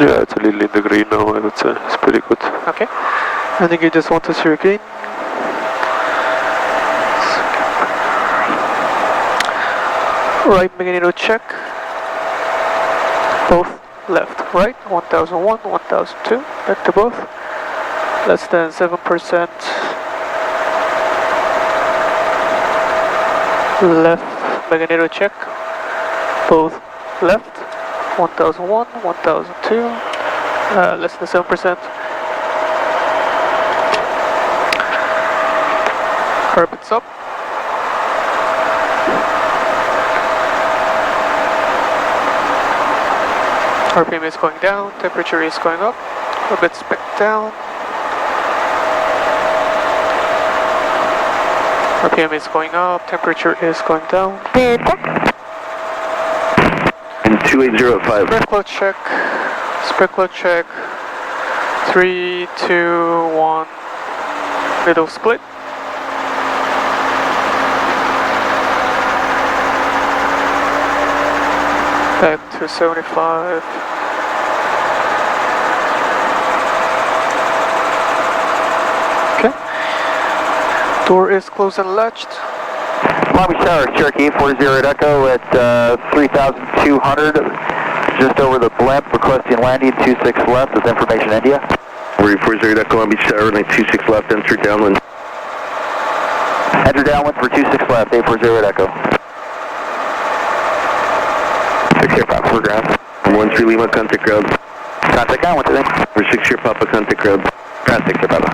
Yeah, it's a little in the green now, I would say. It's pretty good. Okay. I think you just want to see green. Right magneto check. Both left, right. 1001, 1002. Back to both. Less than 7%. Left magneto check. Both left. 1001, 1002. Less than 7%. Carpets up. RPM is going down, temperature is going up, orbit spec down. RPM is going up, temperature is going down. And 2805. Spec load check. 3, 2, 1, middle split. Back to 75. Okay. Door is closed and latched. Long Beach Tower, Cherokee 40 Echo at 3,200. Just over the blimp, requesting landing 26 left with information India. 40 Echo, Long Beach Tower, running 26 left, enter downwind. Enter downwind for 26 left, 840 Echo. 6 here, Papa, for ground. 13 Lima, contact ground. Contact downwind today. For 6 here, Papa, contact ground. Ground 6 here, Papa.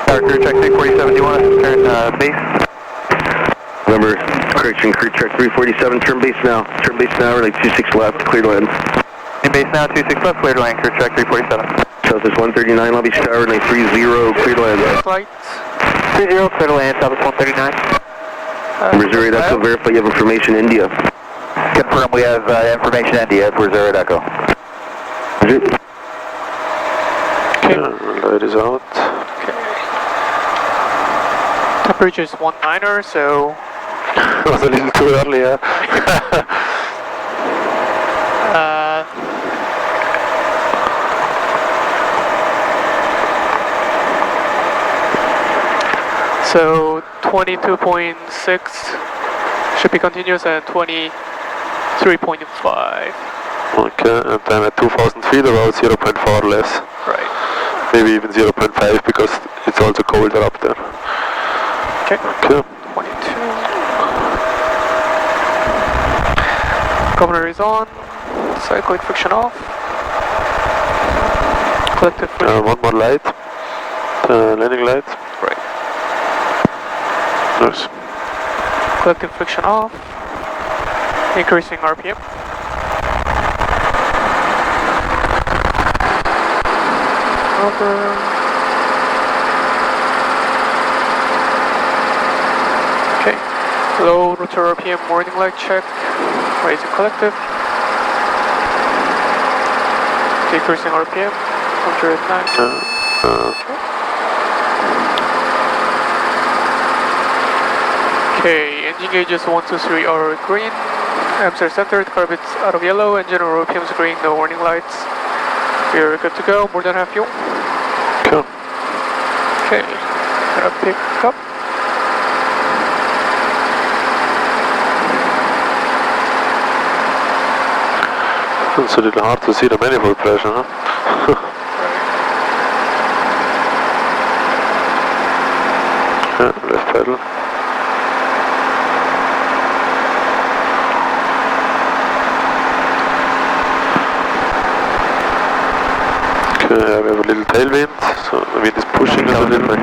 Tower crew check 347, you want us to turn base? Remember, correction, crew check 347, turn base now. Turn base now, running 26 left, clear to land. In base now, 26 left, clear to land, crew check 347. Southwest 139, Long Beach Tower, running 30, clear to land. Flight. 30, clear to land, Southwest 139. Missouri Echo, verify you have information India. Confirm we have information India for 0 Echo. Okay. Light is out. Okay. Temperature is 19er, so It was a little too early, yeah. So 22.6 should be continuous and 23.5. Okay, and then at 2000 feet about 0.4 less. Right. Maybe even 0.5 because it's also colder up there. Okay. Okay. 22. Governor is on. Cyclic friction off. Collective friction. One more light. Landing light. Right. Nice. Collective friction off. Increasing RPM. Over. Okay. Low rotor RPM warning light check. Raising collective. Decreasing RPM. 109. Okay, engine gauges 1, 2, 3 are green. Amps are centered, carpets out of yellow, engine RPM is green, no warning lights. We're good to go, more than half fuel. Cool. Okay, gonna pick up. It's a little hard to see the manifold pressure, huh? Yeah, left pedal. Okay, we have a little tailwind, so the wind is pushing us a little bit.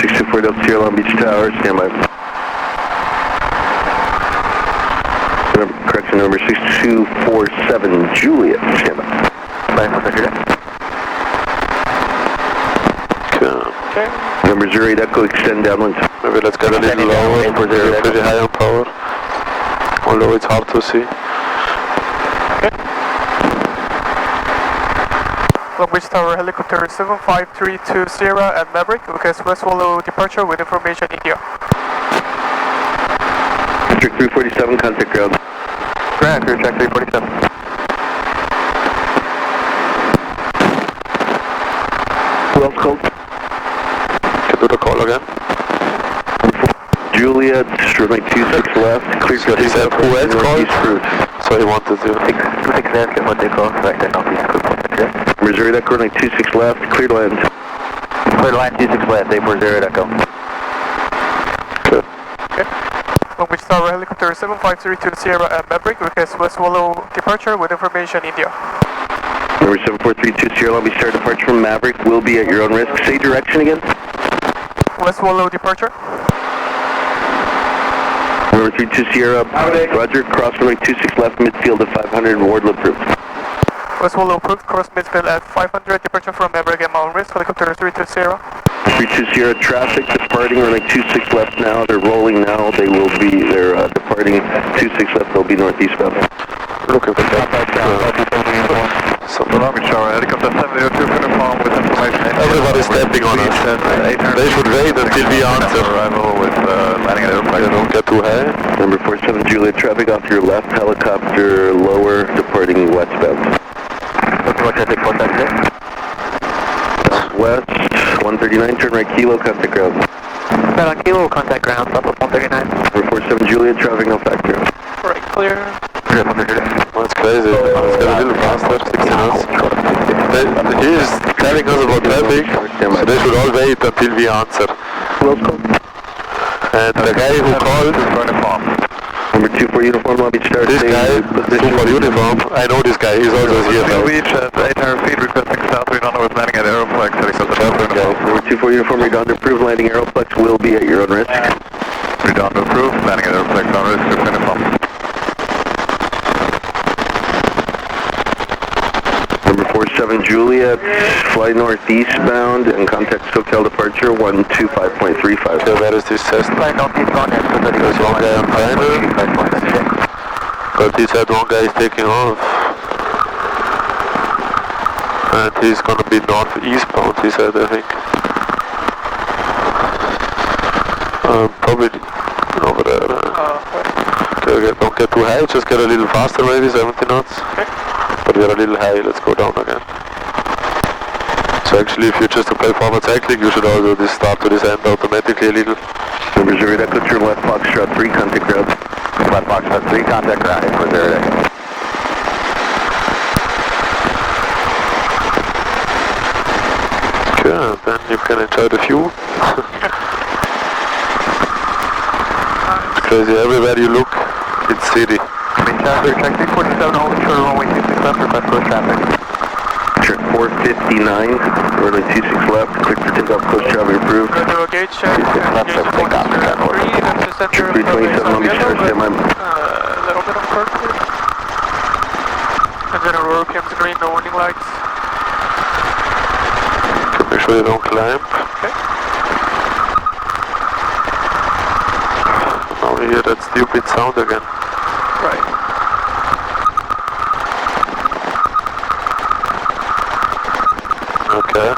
624 Delta Sierra, Long Beach Tower, stand by. Correction number 6247, Juliet, stand by. Okay. Number 08 Echo, extend downwind. Maybe let's get a little lower, because we're pretty high on power. Although it's hard to see. Okay. Long Beach Tower helicopter 75320 at Maverick, request West Wallow departure with information India. Check 347, contact ground. Ground, clear track 347. Who else called? Can do the call again. Juliet, runway 26 left. Clear So he said who else called? So he wanted to. 26 left, get what they call, right there, northeast, quick contact there. Missouri Echo, runway 26 left, clear to land. Clear line 26 left, 840 Echo. Good. Okay. Long Beach Tower helicopter 7532 Sierra at Maverick, request West Wallow departure with information India. Number 7432 Sierra Long Beach Tower, departure from Maverick will be at your own risk. Say direction again. West Wallow departure. Number 32 Sierra, Roger, cross runway 26 left, midfield at 500, Wardle approved. West Wallow approved, cross midfield at 500, departure from Maverick at Mount Risk, helicopter 32 Sierra. 32 Sierra, traffic departing, runway 26 left now, they're rolling now, they're departing 26 left, they'll be northeastbound. Looking for that. Long Beach Tower, helicopter 702 uniform with information. Everybody's stepping on us. They should wait until we answer. Arrival with landing at airplane. They don't get too high. Number 47 Juliet, traffic off your left, helicopter lower, departing westbound. Okay, what's that big contact there? West, 139, turn right kilo, contact ground. Right on kilo, contact ground, stop at 139. Number 47 Juliet, traffic no factor. Right, clear. Clear, 130. That's crazy. Let's get a little faster, 60 knots. He is telling us about traffic, so they should all wait until we answer. Who else called? And the guy who called, Number 24 uniform, Long Beach Tower, this guy, super uniform, I know this guy, he's always here. Long Beach at 800 feet, requesting southbound runway with landing at Aeroplex, helicopter Okay. Number 24 uniform, Redondo approved, landing Aeroplex will be at your own risk. Redondo approved, landing at Aeroplex on risk, uniform. Number 47 Juliet, fly northeastbound and contact SoCal departure 125.35. Okay, where is this test? Fly northeast contact, There's one guy on final, but he said one guy is taking off. And he's gonna be northeastbound, he said, I think. Probably over there. Okay, don't get too high, just get a little faster maybe, 70 knots. Okay. But we are a little high, let's go down again. So actually if you just apply forward cycling, you should also this start to descend automatically a little. Number 0 Echo, turn left Foxtrot 3, contact ground. Left Foxtrot 3, contact ground, 840 Echo. Okay, then you can enjoy the view. It's crazy, everywhere you look, it's city. Clear track 347, holding short runway 26 left, request close traffic. Check 459, runway 26 left, quick for takeoff, close traffic approved. Go to a gauge check, left, gauge take off, point 03, that's the center Check 327, Long Beach Tower, stand by. a little bit of curve here. And then Aurora PM's green, no warning lights. Make sure you don't climb. Okay. Now we hear that stupid sound again. Right. Okay.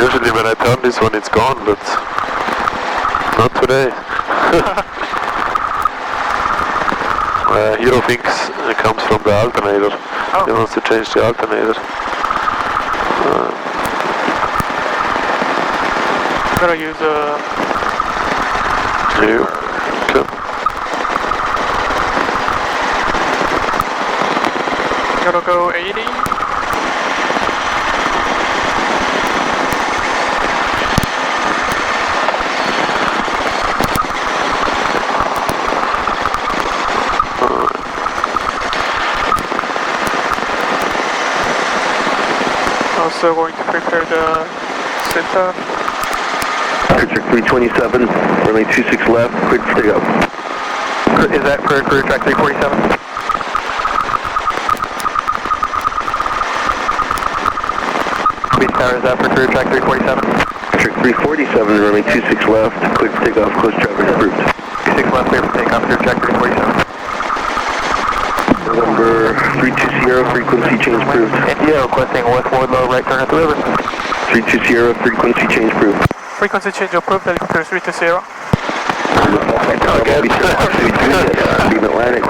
Usually when I turn this one it's gone, but not today. Hero thinks it comes from the alternator. Oh. He wants to change the alternator. I'm gonna use New. Okay. gonna go 80. Also going to prepare the Senta. Check 327, runway 26 left, quick for takeoff. Is that for career track 347? Beach Tower, is that for career track 347? Check 347, runway 26 left, quick for takeoff, close traffic approved. 26 left, clear for takeoff, career track 347. November 32 Sierra, frequency change approved. India requesting West Wardlow, right turn at the river. 32 Sierra, frequency change approved. Frequency change approved, helicopter 3 to 0. Again. Beam Atlantic.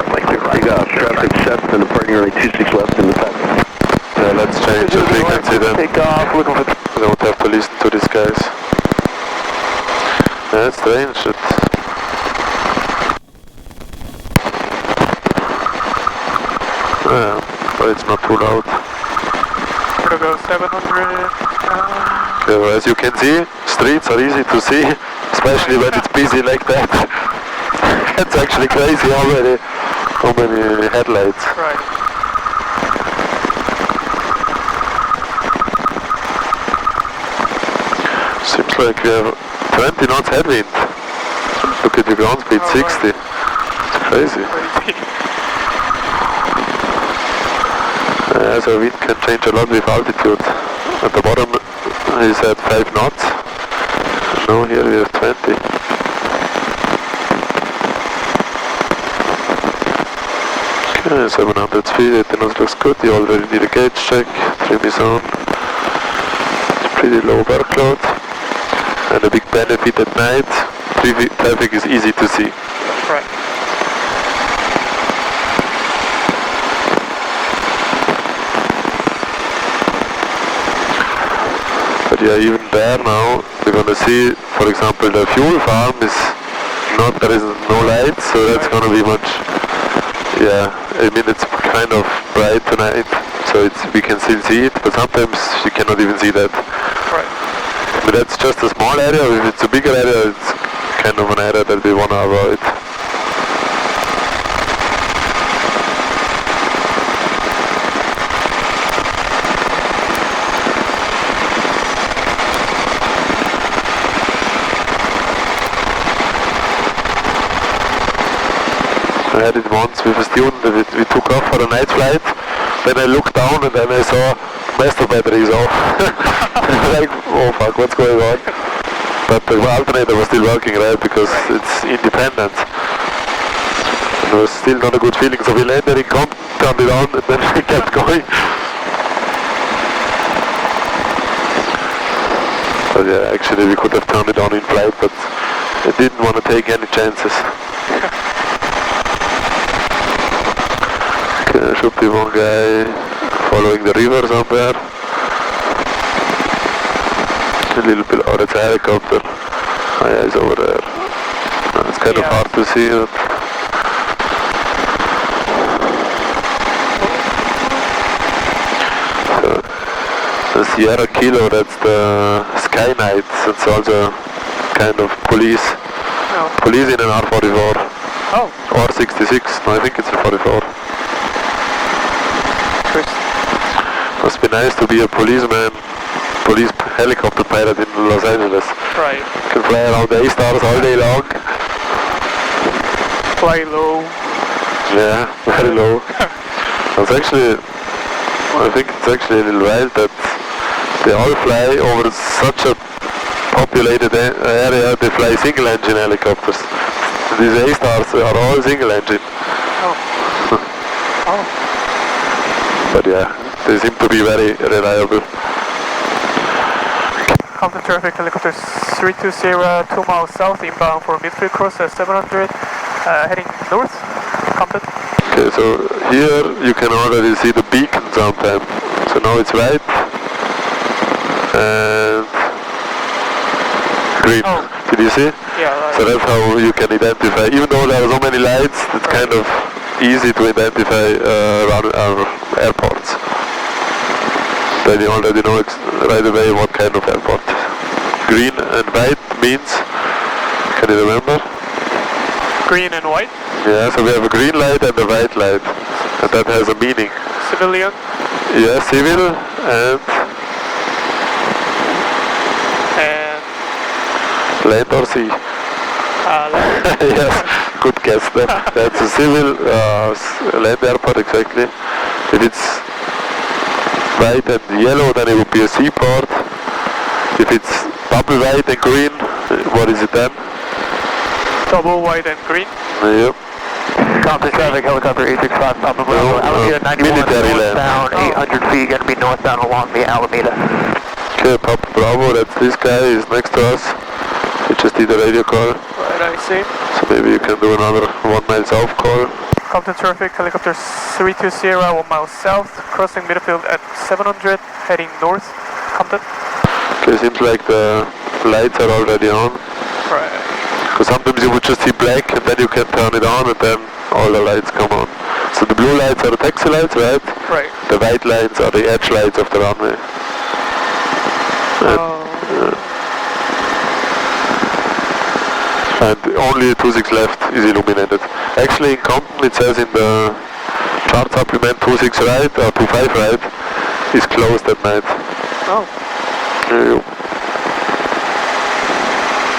They got traffic set and departing runway 26 left in the top. Yeah, let's change the frequency then. Take off, looking for... We don't have to listen to these guys. Yeah, it's strange. Yeah, but it's not too loud. We're gonna go 700. Okay, well, as you can see, streets are easy to see, especially when it's busy like that. It's actually crazy how many headlights. Right. Seems like we have 20 knots headwind. Look at the ground speed, 60. Right. It's crazy. So wind can change a lot with altitude. At the bottom is at 5 knots. Now here we have 20. Okay, 700 speed, 18 knots looks good. You already need a gauge check. Trim is on. It's pretty low workload. And a big benefit at night, traffic is easy to see. Right. But yeah, even there now, we're gonna see, for example, the fuel farm is not, there is no lights, so that's gonna be much, yeah, I mean it's kind of bright tonight, so we can still see it, but sometimes you cannot even see that. Right. But that's just a small area. If it's a bigger area, it's kind of an area that we wanna avoid. I had it once with a student, we took off for a night flight, then I looked down and then I saw master battery is off. Like, oh fuck, what's going on? But the alternator was still working, right, because it's independent. It was still not a good feeling, so we landed in Compton, turned it on and then we kept going. But yeah, actually we could have turned it on in flight, but I didn't want to take any chances. There should be one guy following the river somewhere. A little bit, oh, that's a helicopter. Oh yeah, it's over there. It's kind of hard to see it. So, the Sierra Kilo, that's the Sky Knights. It's also kind of police. No. Police in an R44. Oh. Or 66. No, I think it's a 44. Must be nice to be a police helicopter pilot in Los Angeles. Right. You can fly around the A-stars all day long. Fly low. Yeah, very low. It's actually, I think it's actually a little wild that they all fly over such a populated area. They fly single engine helicopters. These A-stars are all single engine. Oh. Oh. But yeah, they seem to be very reliable. Compton traffic, helicopter 320, 2 miles south, inbound for midfield cross at 700, heading north, Compton. Okay, so here you can already see the beacon sometime. So now it's white and green. Oh. Did you see? Yeah, right. So that's how you can identify. Even though there are so many lights, it's kind of easy to identify around our airports. Then you already know right away what kind of airport. Green and white means, can you remember? Green and white? Yeah, so we have a green light and a white light. And that has a meaning. Civilian? Yeah, civil and... And... land or sea? Land. Yes, good guess. That's a civil land airport, exactly. If it's white and yellow, then it would be a seaport. If it's double white and green, what is it then? Double white and green? Yep. Compton traffic, helicopter 865, Papa Bravo, Alameda 91, military northbound, 800 feet, going to be northbound along the Alameda. Okay, Papa Bravo, that's this guy, he's next to us. He just did a radio call. Right, I see. So maybe you can do another 1 mile south call. Compton traffic, helicopter 320, 1 mile south, crossing midfield at 700, heading north. Compton. Okay, seems like the lights are already on. Right. Because sometimes you would just see black and then you can turn it on and then all the lights come on. So the blue lights are the taxi lights, right? Right. The white lights are the edge lights of the runway. And only 26 left is illuminated. Actually in Compton it says in the chart supplement 26 right or 25 right is closed at night. Oh. Yeah.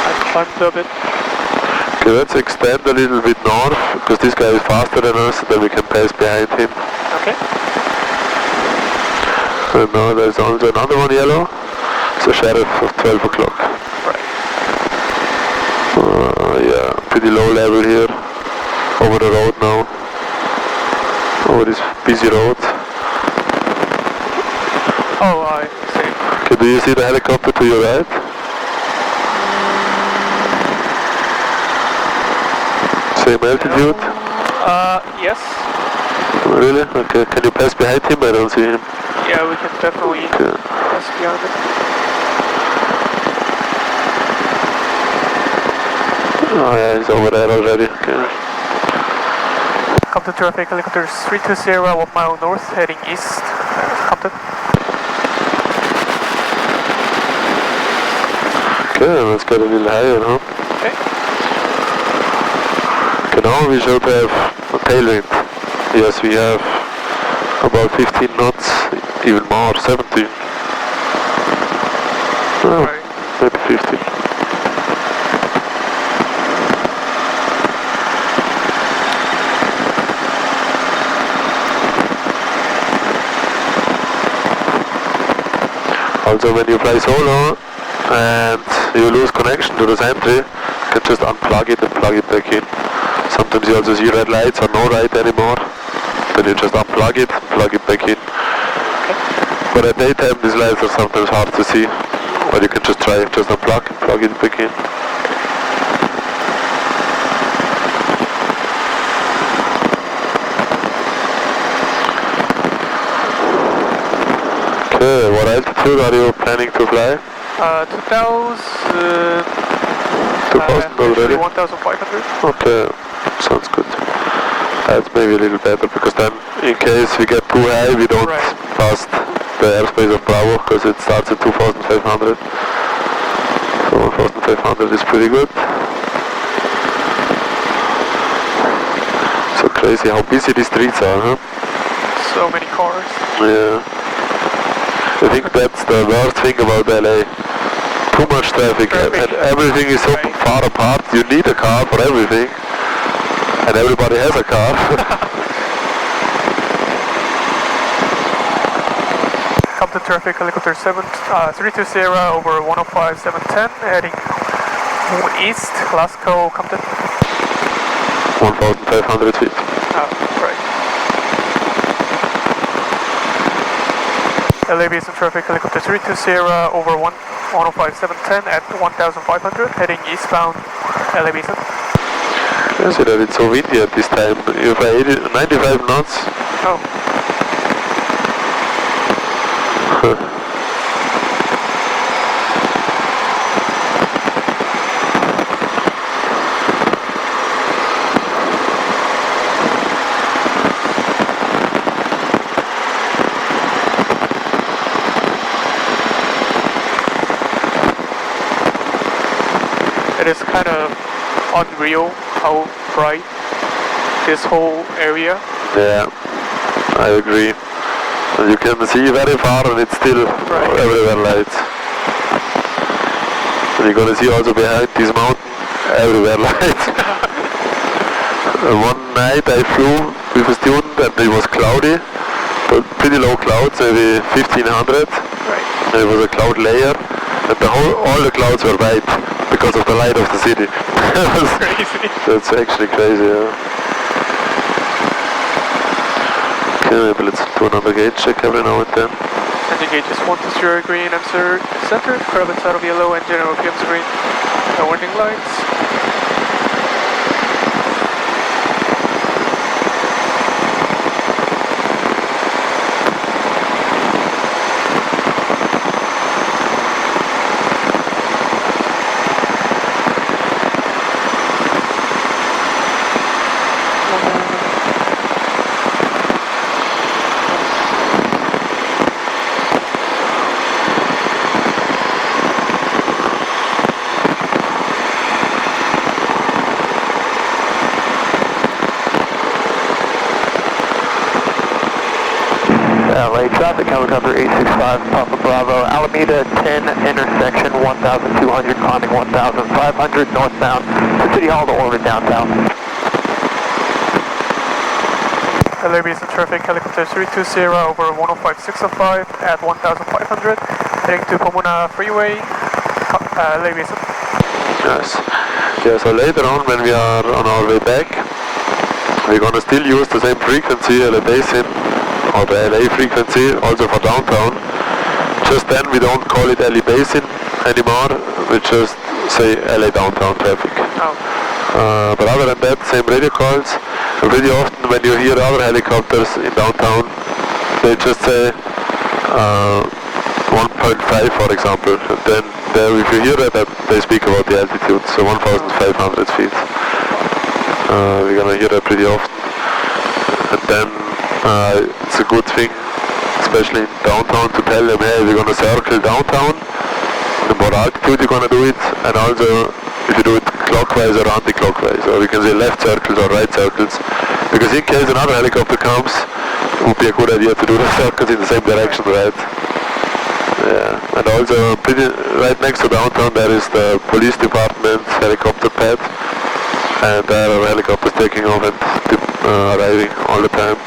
I climbed a bit. Okay, let's extend a little bit north because this guy is faster than us, then we can pass behind him. Okay. And now there's also another one yellow. It's a sheriff of 12 o'clock. Right. Yeah, pretty low level here. Over the road now. Over this busy road. Oh, I see. Okay, do you see the helicopter to your right? Same altitude? Yes. Really? Okay, can you pass behind him? I don't see him. Yeah, we can definitely pass beyond it. Oh yeah, he's over there already. Okay. Compton traffic, helicopter 320, 1 mile north, heading east. Compton. Okay, let's get a little higher, huh? Okay. Okay, now we should have a tailwind. Yes, we have about 15 knots, even more, 17. Oh, Right. maybe 15. Also when you fly solo and you lose connection to the sentry, you can just unplug it and plug it back in. Sometimes you also see red lights or no light anymore. Then you just unplug it, plug it back in. But at daytime these lights are sometimes hard to see. But you can just try it, just unplug and plug it back in. Okay, what altitude are you planning to fly? 2000... 2000 already? 1500. Okay, sounds good. That's maybe a little better because then in case we get too high we don't pass the airspace of Bravo because it starts at 2500. So 1500 is pretty good. So crazy how busy the streets are, huh? So many cars. Yeah. I think that's the worst thing about LA. Too much traffic. And everything is so far apart. You need a car for everything. And everybody has a car. Compton traffic, helicopter 320 over 105, 710, heading east, Glasgow, Compton. 1500 feet. Oh, right. LA Basin traffic, helicopter 320 over 105, 710 at 1500, heading eastbound, LA Basin. I see that it's so windy at this time. You fly 95 knots. Oh. It is kind of unreal how bright this whole area. Yeah, I agree. And you can see very far and it's still everywhere lights. And you're gonna see also behind this mountain, everywhere lights. One night I flew with a student and it was cloudy, but pretty low clouds, maybe 1500. Right. And it was a cloud layer, and all the clouds were white because of the light of the city. That's crazy. That's actually crazy, yeah. Okay, maybe let's do another gauge check every now and then. Engine gauge is 120 green, center, carbon out of yellow, engine RPMs green, no warning lights. LA traffic, helicopter 865 Papa Bravo, Alameda 10 intersection 1200, climbing 1500 northbound to City Hall to orbit downtown. LA Basin traffic, helicopter 320 over 105.605 at 1500, heading to Pomona Freeway, LA Basin. Yes. Yeah, so later on when we are on our way back, we're gonna still use the same frequency, LA Basin, or the LA frequency, also for downtown. Just then we don't call it LA Basin anymore, we just say LA downtown traffic. Oh. But other than that, same radio calls. And pretty often when you hear other helicopters in downtown, they just say 1.5 for example. And then if you hear that, they speak about the altitude, so 1,500 feet. We're gonna hear that pretty often. And then it's a good thing, especially in downtown, to tell them, hey, we're gonna circle downtown, the more altitude you're gonna do it, and also if you do it clockwise or anti-clockwise, or you can say left circles or right circles, because in case another helicopter comes, it would be a good idea to do the circles in the same direction, right? Yeah, and also pretty right next to downtown there is the police department helicopter pad, and there are helicopters taking off and arriving all the time.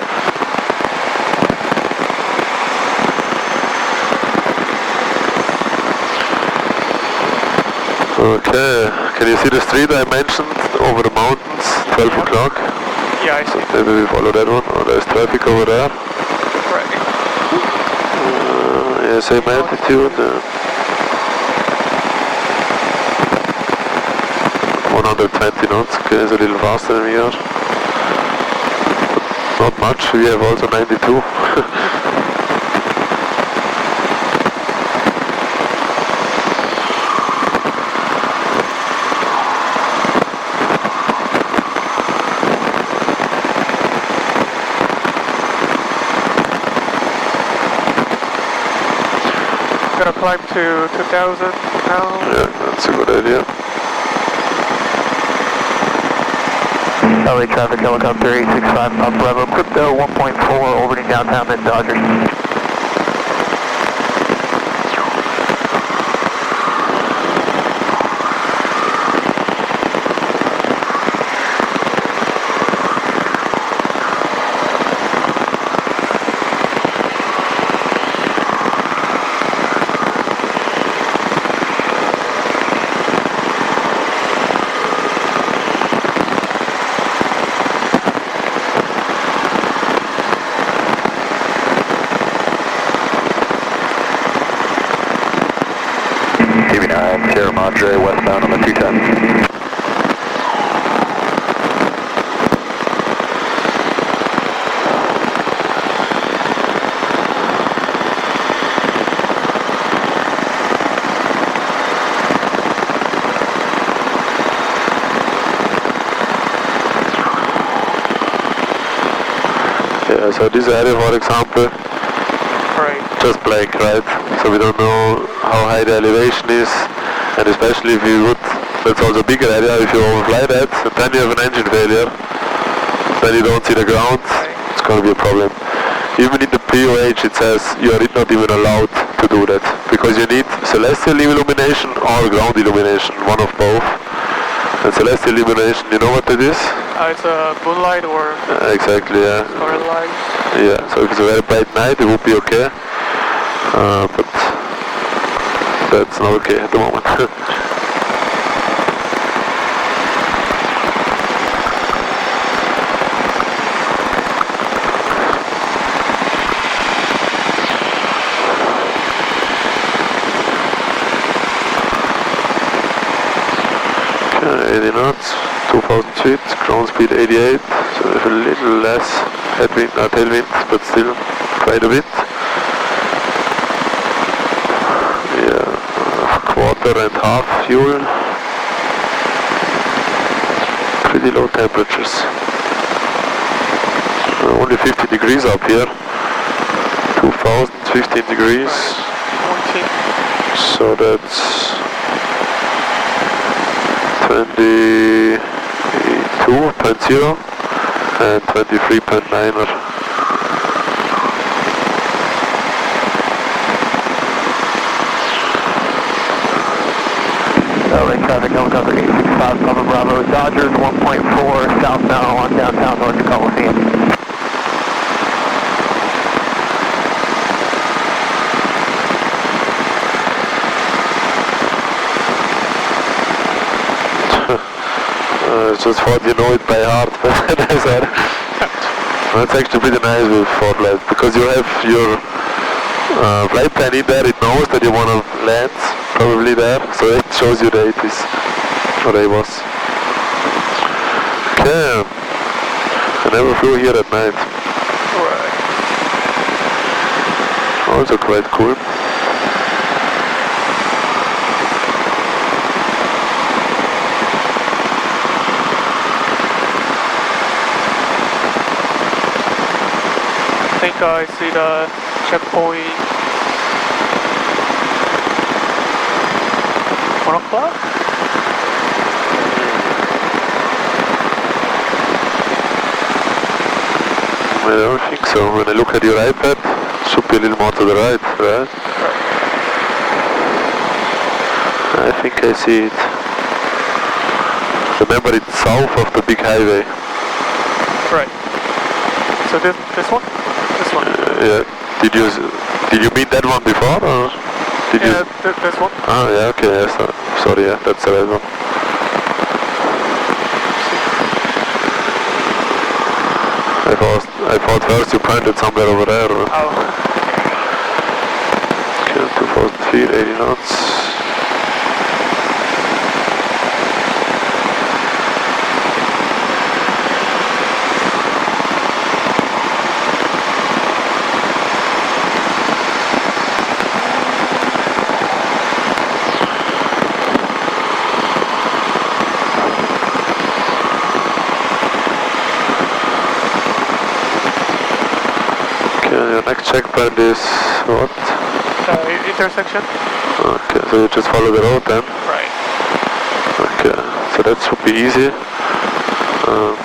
Okay, can you see the street I mentioned over the mountains, 12 o'clock? Yeah, I see. Maybe we follow that one, or there's traffic over there. Right. Yeah, same altitude. 120 knots, okay, it's a little faster than we are. Not much, we have also 92. Gonna climb to 2000 now. Yeah, that's a good idea. LA traffic, helicopter 865 Papa Bravo, crypto 1.4, orbiting downtown at Dodgers. Sierra Madre, westbound on the 210. Yeah, so this area, for example, Right. just blank, right? So we don't know how high the elevation is, and especially if you would, that's also a bigger area, if you overfly that, and then you have an engine failure, then you don't see the ground, it's going to be a problem. Even in the POH it says you are not even allowed to do that, because you need celestial illumination or ground illumination, one of both. And celestial illumination, you know what that is? It's a moonlight or Exactly, yeah. starlight. Yeah, so if it's a very bright night, it would be okay. But that's not okay at the moment. Okay, 80 knots, 2000 feet, ground speed 88, so we have a little less headwind, tailwind, but still quite a bit. Yeah, quarter and half fuel. Pretty low temperatures. Only 50 degrees up here. 2000, 15 degrees. 14. So that's 22.0 and 23.9. light traffic, helicopter 865, Papa Bravo, Dodgers 1.4 southbound on downtown North Coliseum. I just thought you know it by heart, but I said, that's actually pretty nice with ForFlight, because you have your flight plan in there, it knows that you want to land probably there, so it shows you the 80s, or AWOS. Okay, I never flew here at night. Right. Also quite cool. I think I see the checkpoint 1 o'clock? I don't think so. When I look at your iPad, it should be a little more to the right, right? I think I see it. Remember, it's south of the big highway. Right. So this one? This one? Yeah. Did you meet that one before, or did yeah, you? this one. Ah, yeah. Okay. Yes. Sorry. Yeah, that's the right one. I thought first you pointed somewhere over there. Or... Oh. Okay, 2000 feet, 80 knots. Your next checkpoint is what? Intersection. Okay, so you just follow the road then? Right. Okay, so that should be easy. Oh.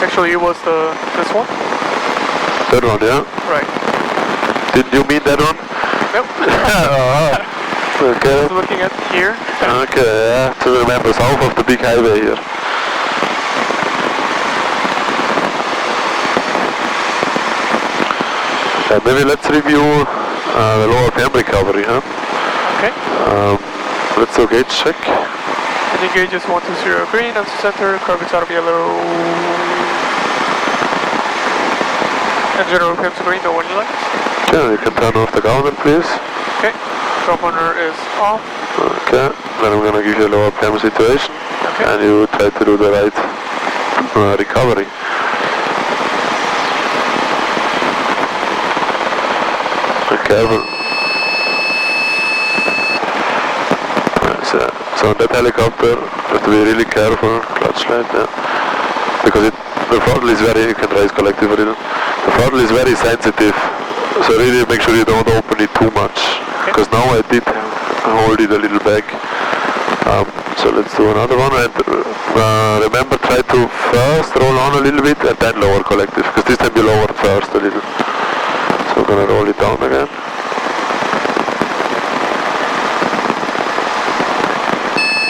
Actually, it was this one? That one, yeah? Right. Didn't you mean that one? Nope. Okay. I was looking at here. Okay, yeah, to remember, south of the big highway here. Maybe let's review the lower PAM recovery, huh? Okay. Let's do gauge check. The gauge is 120 green, and center, curve is out of yellow. And general PAM's green, no warning lights. Okay, you can turn off the governor, please. Okay, governor is off. Okay, then I'm gonna give you a lower PAM situation, Okay. and you try to do the right recovery. Be careful. So on that helicopter, you have to be really careful, clutch light, yeah. Because the throttle is very, you can raise collective a little. The throttle is very sensitive, so really make sure you don't open it too much. Because now I did hold it a little back. So let's do another one, and remember, try to first roll on a little bit and then lower collective, because this time you lowered first a little. So we're gonna roll it down again.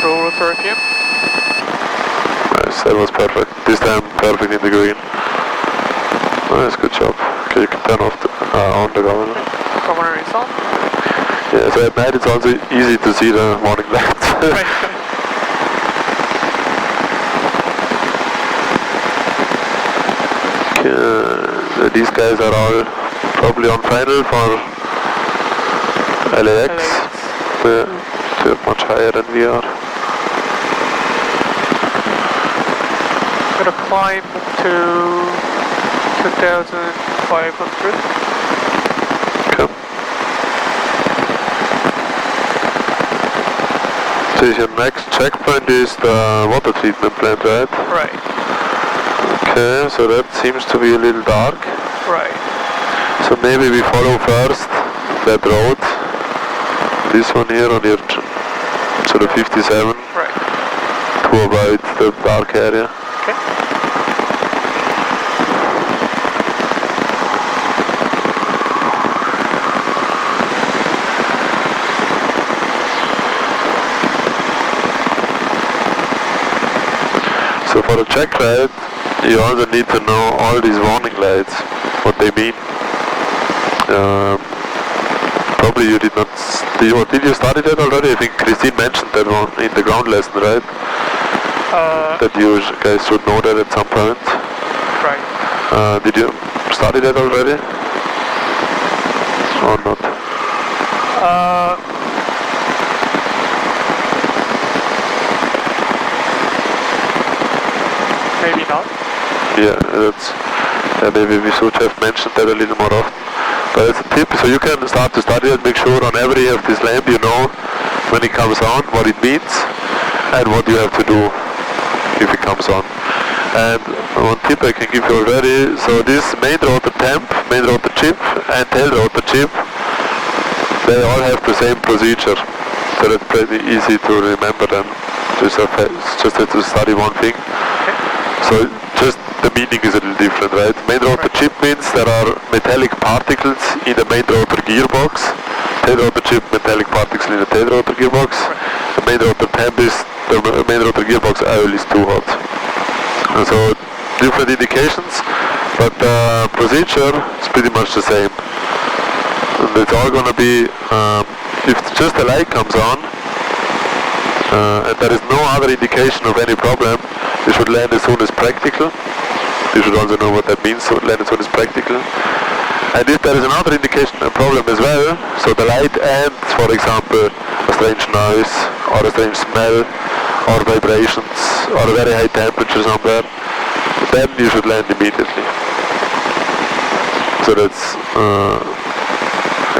Roll rotor RPM. Nice, that was perfect. This time perfect in the green. Nice, good job. Okay, you can turn off on the governor. Governor is on. Yeah, so at night it's also easy to see the morning lights. Right. Okay, these guys are all probably on final for LAX. Yeah, they're much higher than we are. Gonna climb to 2,500. Okay. So your next checkpoint is the water treatment plant, right? Right. Okay, so that seems to be a little dark. Right. So maybe we follow first that road. This one here on your sort of 57. Right. To avoid the dark area. Okay. So for the check ride, you also need to know all these warning lights, what they mean. Probably you did not, did you study that already? I think Christine mentioned that one in the ground lesson, right? That you guys should know that at some point. Right. Did you study that already? Or not? Maybe not. Yeah, maybe we should have mentioned that a little more often. But it's a tip, so you can start to study it, make sure on every of this lamp you know when it comes on, what it means, and what you have to do if it comes on. And one tip I can give you already, so this main rotor temp, main rotor chip, and tail rotor chip, they all have the same procedure. So that's pretty easy to remember them. Just have to study one thing. So just the meaning is a little different, right? Main rotor chip means there are metallic particles in the main rotor gearbox. Tail rotor chip, metallic particles in the tail rotor gearbox. The main rotor temp is, the main rotor gearbox oil is too hot. And so different indications, but the procedure is pretty much the same. And it's all going to be, if just the light comes on, and there is no other indication of any problem, you should land as soon as practical. You should also know what that means, so land as soon as practical. And if there is another indication, a problem as well, so the light and, for example, a strange noise, or a strange smell, or vibrations, or a very high temperature somewhere, then you should land immediately. So that's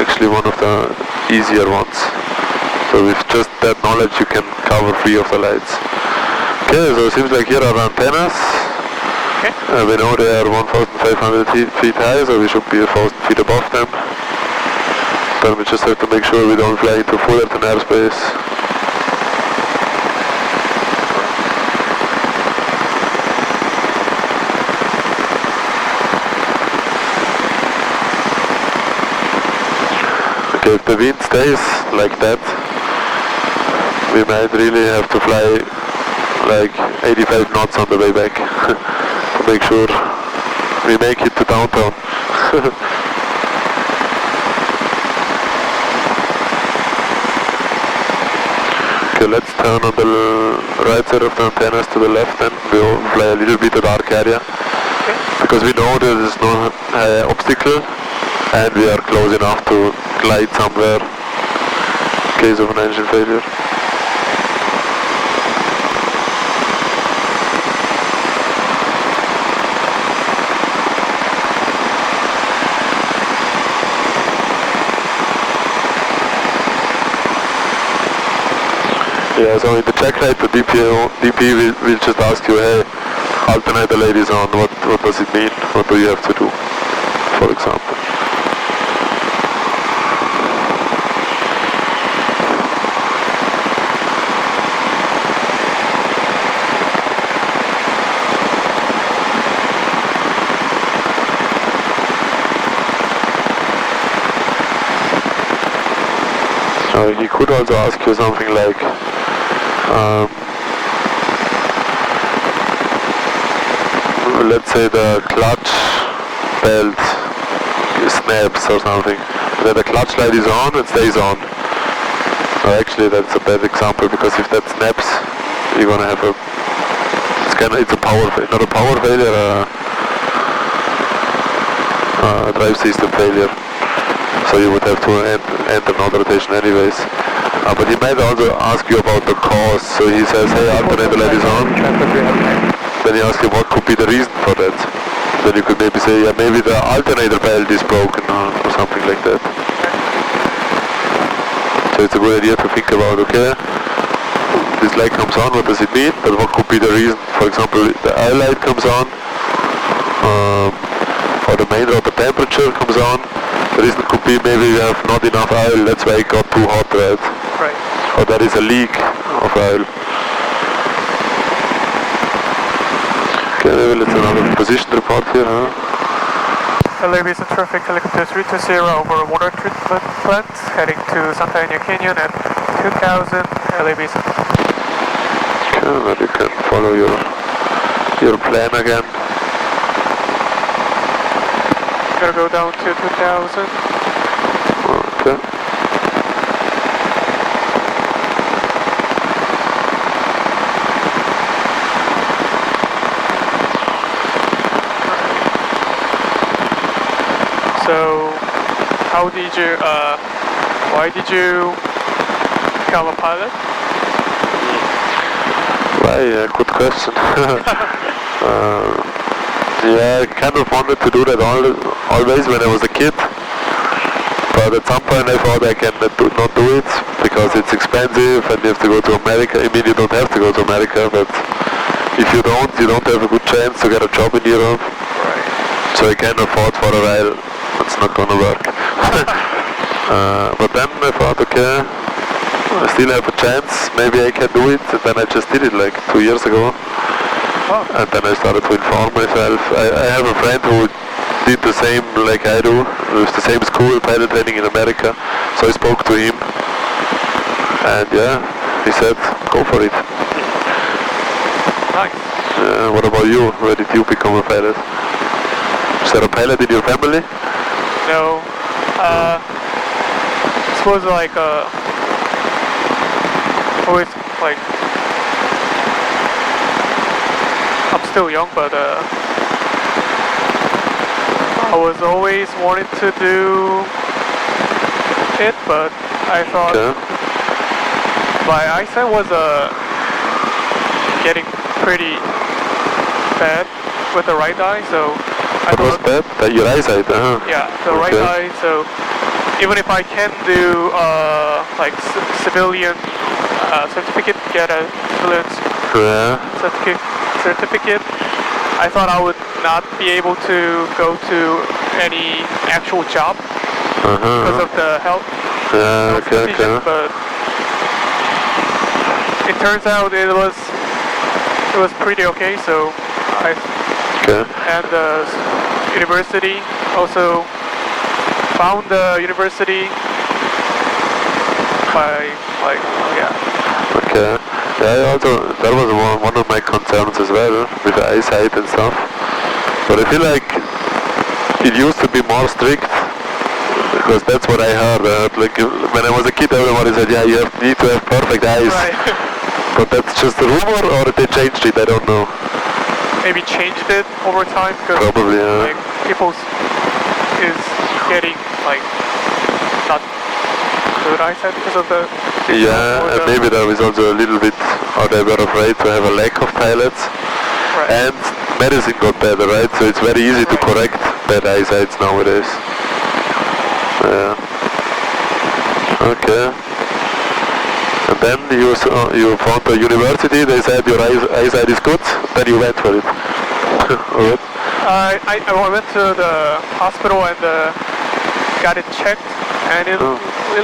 actually one of the easier ones. So with just that knowledge you can cover 3 of the lights. Okay, so it seems like here are antennas. Okay. We know they are 1,500 feet high, so we should be 1,000 feet above them. Then we just have to make sure we don't fly into Fullerton airspace. Okay, if the wind stays like that, we might really have to fly like 85 knots on the way back to make sure we make it to downtown. Okay, let's turn on the right side of the antennas to the left and we'll fly a little bit to dark area. Because we know there is no obstacle and we are close enough to glide somewhere in case of an engine failure. Yeah, so in the check ride, the DP will just ask you, hey, alternator light is on, what does it mean? What do you have to do, for example? He could also ask you something like, let's say the clutch belt snaps or something. Then the clutch light is on and stays on. So actually that's a bad example, because if that snaps, you're gonna have it's a power, not a power failure, a drive system failure. So you would have to enter another rotation anyways. But he might also ask you about the cause. So he says, hey, alternator light is on. Then he asks you what could be the reason for that. Then you could maybe say, yeah, maybe the alternator belt is broken or something like that. So it's a good idea to think about, okay, this light comes on, what does it mean? But what could be the reason? For example, the eye light comes on, or the main rotor temperature comes on. The reason could be maybe we have not enough oil, that's why it got too hot, right? Right. Or there is a leak of oil. Okay, maybe let's another position report here, huh? LGB and traffic helicopter 320 over water treatment plant, heading to Santa Ana Canyon at 2000 LGB. Okay, then you can follow your your plan again. Gotta go down to 2000. Okay. So, how did you, why did you become a pilot? Why? Good question. Yeah, I kind of wanted to do that always when I was a kid. But at some point I thought I can not do it because it's expensive and you have to go to America. I mean, you don't have to go to America, but if you don't have a good chance to get a job in Europe. Right. So I kind of thought for a while it's not gonna work. But then I thought, okay, I still have a chance, maybe I can do it, and then I just did it like 2 years ago. Oh. And then I started to inform myself. I have a friend who did the same like I do, with the same school, pilot training in America, so I spoke to him, and yeah, he said, go for it. Nice. What about you? Where did you become a pilot? Is there a pilot in your family? No. This was like always like, I'm still young, but I was always wanting to do it, but I thought my eyesight was getting pretty bad with the right eye, so I What was thought, that? Your eyesight? yeah, the right eye. So even if I can do like civilian certificate, get a civilian certificate, I thought I would not be able to go to any actual job because of the health condition, but it turns out it was pretty okay. So and the university also found the university by like Okay. Yeah, also that was one of my concerns as well with the eyesight and stuff. But I feel like it used to be more strict because that's what I heard. Like when I was a kid, everybody said, yeah, you need to have perfect eyes. Right. But that's just a rumor, or they changed it? I don't know. Maybe changed it over time because Probably, yeah. like people is getting like not good eyesight because of the Yeah, and maybe there was also a little bit, or they were afraid to have a lack of pilots. Right. And medicine got better, right? So it's very easy to correct bad eyesight nowadays. Yeah. Okay. And then you found a university, they said your eyesight is good, then you went for it. Alright. I went to the hospital and got it checked, and it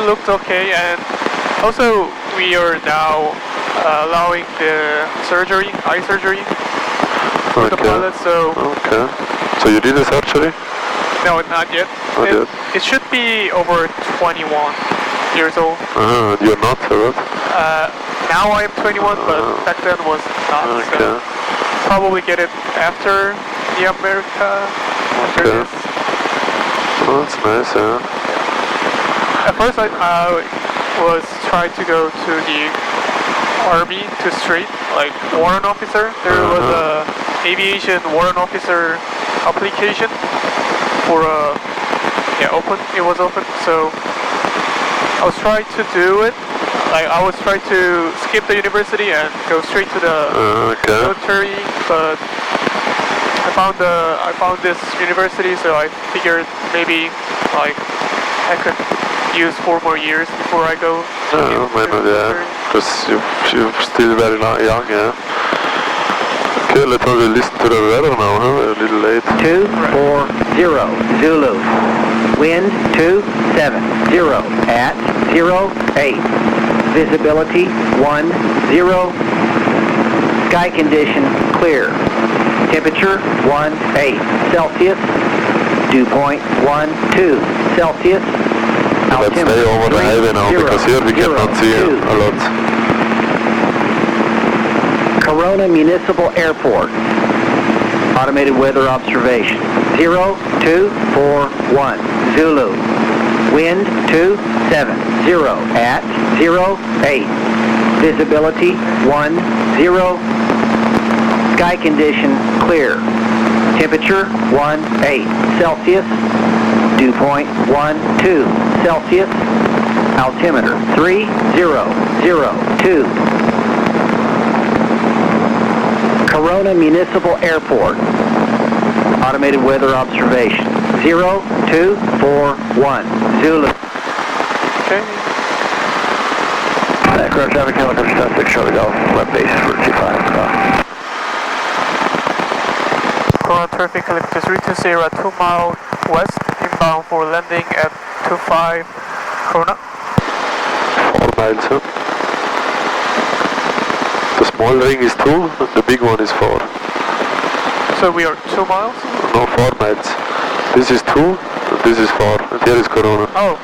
looked okay. And also we are now allowing the surgery, eye surgery, for the pilot. So So you did the surgery? no, not yet. It should be over 21 years old. You're not, right? Now I am 21, but back then was not. So probably get it after the America. After this. Oh, that's nice, yeah. At first I was trying to go to the Army to straight, like warrant officer. There was a aviation warrant officer application for it was open, so I was trying to do it. Like I was trying to skip the university and go straight to the military, but I found this university, so I figured maybe like I could use 4 more years before I go. Because you're still very young, yeah. Okay, let's also listen to the weather now, huh? A little late. 240 Zulu. Wind 270 at 08. Visibility 10. Sky condition clear. Temperature 18 Celsius. Dew point 12 Celsius. Let's stay over the highway now, because here we cannot see a lot. Corona Municipal Airport. Automated weather observation. 0241 Zulu. Wind 270 at 08. Visibility 10. Sky condition clear. Temperature 18 Celsius. Dew point 12 Celsius. Altimeter 3002. Corona Municipal Airport. Automated weather observation. 0241 Zulu. Okay. Aircraft traffic, helicopter 76, Charlie Golf, left base for 25. Corona traffic helicopter 320 at 2 mile west, inbound for landing at 25 Corona. 4 miles, huh? The small ring is 2, the big one is 4. So we are 2 miles? No, 4 miles. This is 2, this is 4, and here is Corona. Oh,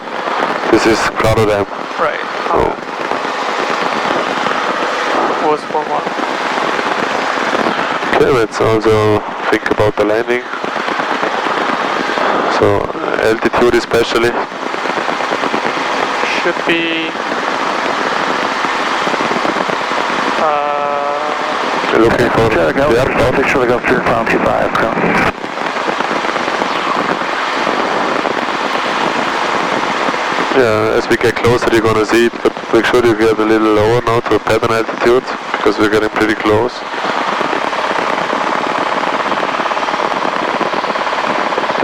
This is Rotterdam. right. Oh. Was 4 miles. Okay, let's also think about the landing. So, altitude especially. Should be We're looking for the airport. Charlie Golf, 25. Yeah, as we get closer you're gonna see it, but make sure you get a little lower now to a pattern altitude, because we're getting pretty close.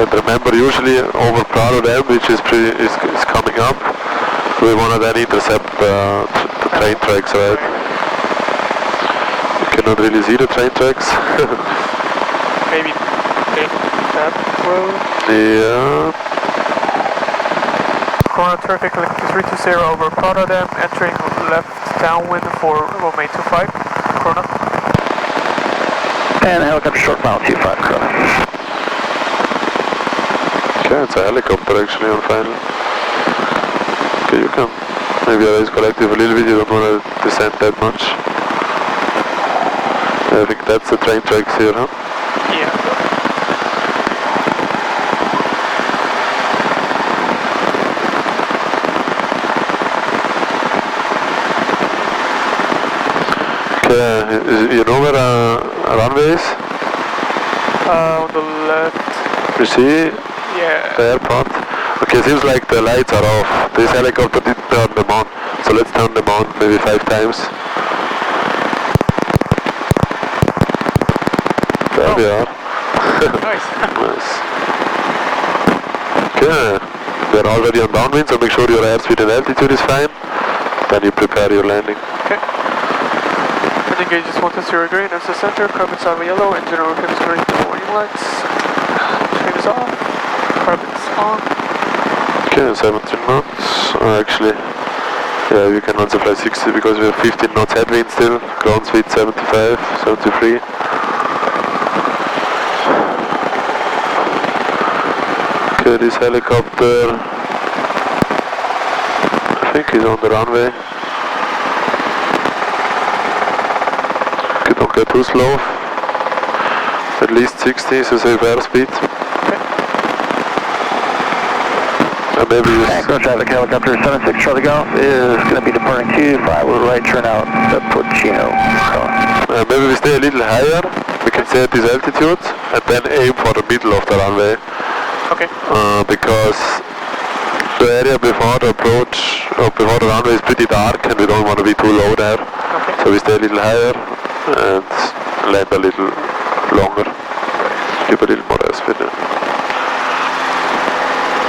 And remember, usually over Rotterdam, which is coming up, we wanna then intercept the train tracks, right? You cannot really see the train tracks. maybe take that road. Yeah. Corona traffic helicopter 320 over Rotterdam, entering left downwind for runway 25. Corona. And helicopter short mile 25, Corona. Okay, it's a helicopter actually on final. Okay, you can maybe raise collective a little bit, you don't want to descend that much. I think that's the train tracks here, huh? Yeah. Okay, you know where a runway is? On the left. You see Yeah. the airport? Okay, seems like the lights are off. This helicopter didn't turn them on, so let's turn them on maybe 5 times. There we are. Nice. Nice. Okay, we're already on downwind, so make sure your airspeed and altitude is fine. Then you prepare your landing. Okay. Landing gauge is 120 green, that's the center, carpets are yellow, engine overhead is green, warning lights. Train is off, carpets on. Okay, 17 knots. Actually, yeah, we can also fly 60 because we have 15 knots headwind still. Ground speed 75, 73. Okay, this helicopter, I think is on the runway. Okay, don't get too slow. At least 60 is a safe airspeed. And maybe you... Go traffic, helicopter 76 Charlie Golf is going to be departing 25 with a right turnout at Puccino. maybe we stay a little higher. We can stay at this altitude and then aim for the middle of the runway. Okay. Because the area before the approach, or before the runway is pretty dark and we don't want to be too low there. Okay. So we stay a little higher and land a little longer. Give a little more airspeed.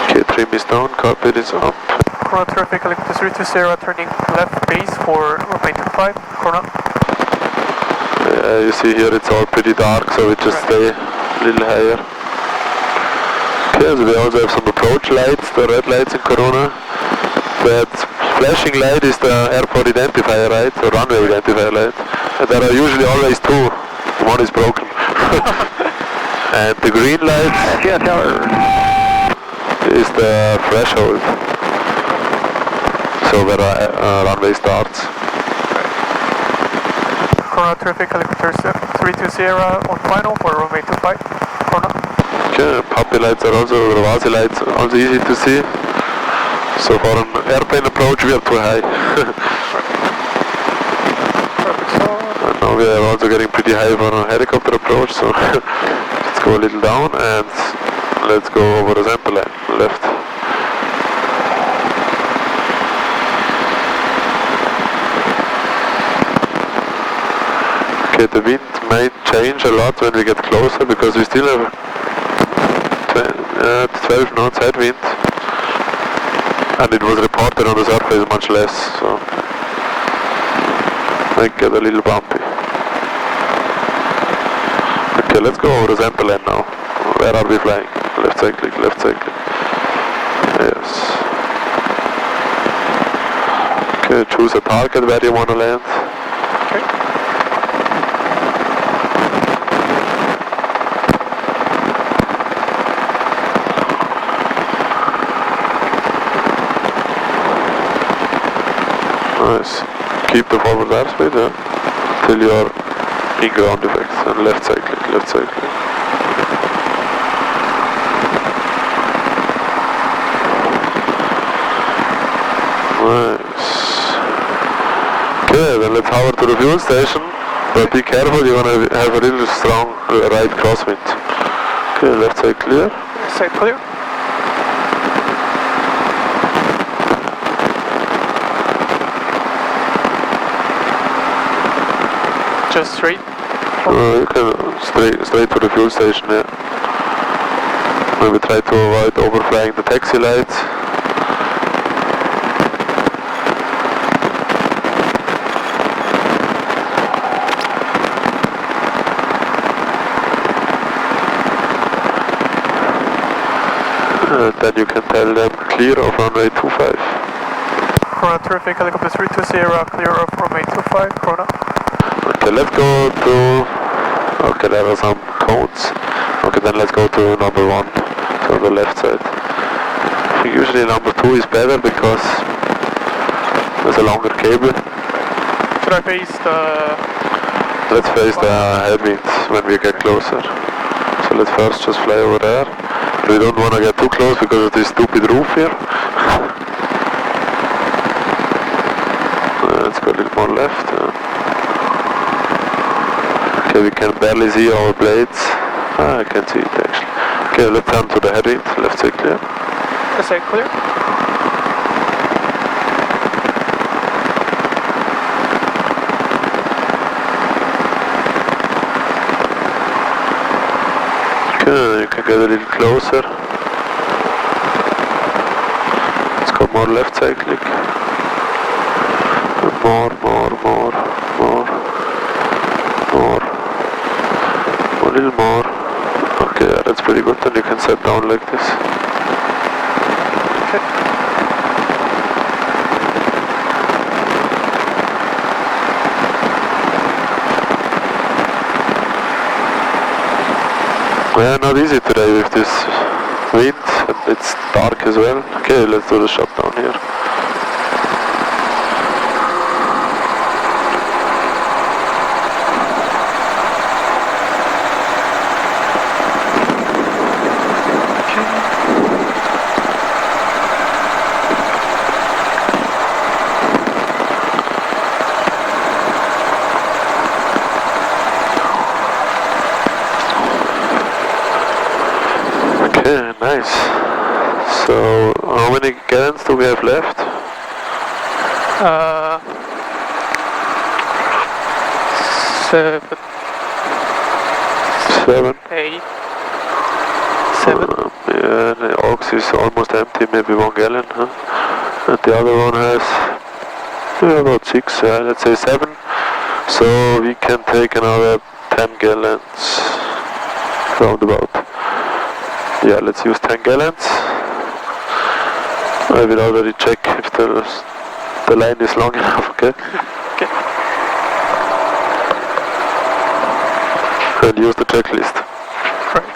Okay, trim is down, carpet is up. Corona traffic helicopter 320 turning left base for runway 25. Corona. You see here it's all pretty dark, so we just stay a little higher. Okay, so we also have some approach lights, the red lights in Corona. That flashing light is the airport identifier light, the runway identifier light. And there are usually always 2. One is broken. And the green light is the threshold. So where runway starts. Corona traffic, helicopter 32 Sierra on final for runway 25. Corona. Okay, puppy lights are also, or Vasi lights are also easy to see. So for an airplane approach we are too high. Perfect, so And now we are also getting pretty high for a helicopter approach, so let's go a little down and let's go over the sample line, left. Okay, the wind might change a lot when we get closer because we still have 12 knots headwind, and it was reported on the surface much less, so might get a little bumpy. Okay, let's go over the sample line now. Where are we flying? Left side click, left side click. Yes. Okay, choose a target where you want to land. okay. Nice. Keep the forward airspeed, yeah, till you are in ground effects, and left side click, left side click. Nice. Okay, then let's hover to the fuel station, but be careful, you're gonna have a little strong right crosswind. Okay, left side clear. Side clear. Just straight. You can straight to the fuel station, yeah. Maybe try to avoid overflying the taxi lights. Then you can tell them clear of runway 25. Corona traffic, helicopter 32 Sierra, clear of runway 25. Corona. Okay, let's go to... Okay, there are some codes. Okay, then let's go to number 1, to the left side. I think usually number 2 is better because there's a longer cable. Should I face the... Let's face the headwinds when we get closer. So let's first just fly over there. We don't want to get too close because of this stupid roof here. Let's go a little more left. Okay, we can barely see our blades. I can see it actually. Okay, let's turn to the headwind. Left side clear. Left side clear. Okay, you can get a little closer. Let's go more left side click. More. A little more. Okay, yeah, that's pretty good. Then you can set down like this. Okay. Yeah, not easy today with this wind, and it's dark as well. Okay, let's do the shutdown here. Okay, nice. So, how many gallons do we have left? 7, 7. 8, 7. Yeah, the aux is almost empty, maybe 1 gallon, huh? And the other one has about 6, let's say 7. So we can take another 10 gallons, roundabout. Yeah, let's use 10 gallons. I will already check if the line is long enough, okay? Okay. And use the checklist. Right.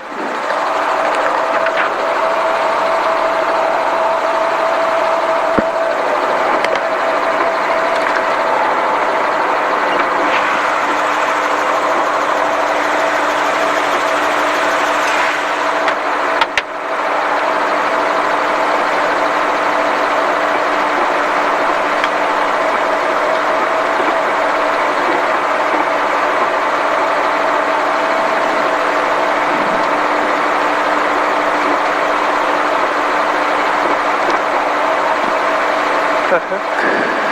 Uh-huh.